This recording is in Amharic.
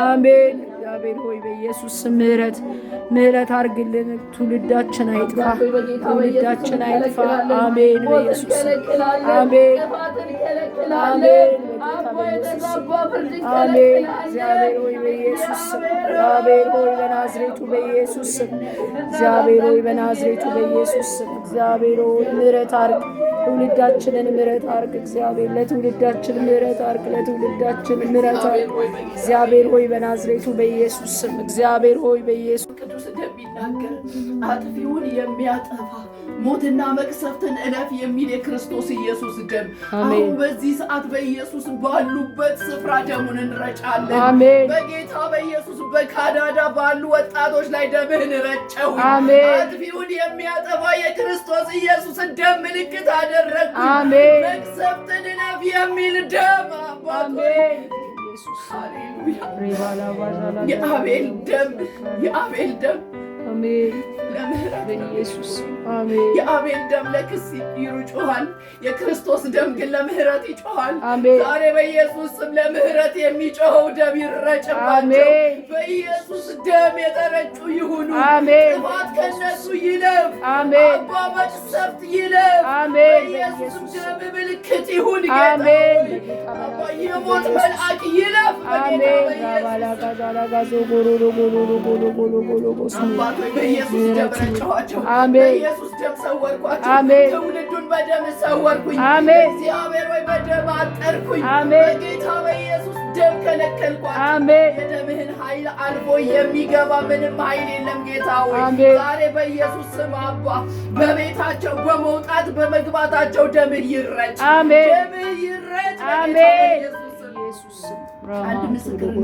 አሜን። እግዚአብሔር ሆይ በኢየሱስ ስም ምሕረት አርግልን። ትውልዳችን አይጥፋ፣ ትውልዳችን አይጥፋ። አሜን። በኢየሱስ ስም አሜን፣ አሜን። አሜን። እግዚአብሔር ሆይ በኢየሱስ ስም፣ እግዚአብሔር ሆይ በናዝሬቱ በኢየሱስ ስም፣ እግዚአብሔር ሆይ በናዝሬቱ በኢየሱስ ስም፣ እግዚአብሔር ሆይ ምሕረት አርግ፣ ትውልዳችንን ምሕረት አርግ። እግዚአብሔር ለትውልዳችን ምሕረት አርግ፣ ለትውልዳችን ምሕረት አርግ። እግዚአብሔር ሆይ በናዝሬቱ በኢየሱስ ስም፣ እግዚአብሔር ሆይ በኢየሱስ ቅዱስ እንደሚናገር አጥፊውን የሚያጠፋ ሞትና መቅሰፍትን እለፍ የሚል የክርስቶስ ኢየሱስ ደም አሁን በዚህ ሰዓት በኢየሱስ ባሉበት ስፍራ ደሙን እንረጫለን። አሜን። በጌታ በኢየሱስ በካናዳ ባሉ ወጣቶች ላይ ደምህን ረጨው። አጥፊውን የሚያጠፋ የክርስቶስ ኢየሱስ ደም ምልክት አደረግኩ። መቅሰፍትን እለፍ የሚል ደም አሜን። የአቤል ደም የአቤል ደም አሜን። ለምህረት በኢየሱስ አሜን። የአቤል ደም ለክስ ይጮሃል፣ የክርስቶስ ደም ግን ለምህረት ይጮሃል። ዛሬ በኢየሱስ ስም ለምህረት የሚጮኸው ደም ይረጭባቸው። በኢየሱስ ደም የተረጩ ይሁኑ። ጥፋት ከነሱ ይለፍ። አባ መቅሰፍት ይለፍ። በኢየሱስ ደም ምልክት ይሁን። ጌታ አባ የሞት መልአክ ይለፍ። በኢየሱስ ደም ረጨኋቸው። በኢየሱስ ደም ሰወርኳቸው። ትውልዱን በደም ሰወርኩኝ። እግዚአብሔር ወይ በደም አጠርኩኝ። በጌታ በኢየሱስ ደም ከለከልኳቸው። የደምህን ኃይል አልፎ የሚገባ ምንም ኃይል የለም። ጌታ ወይ ዛሬ በኢየሱስ ስም አባ በቤታቸው በመውጣት በመግባታቸው ደምህ ይረጭ፣ ደምህ ይረጭ። በኢየሱስ ስም አንድ ምስክርነት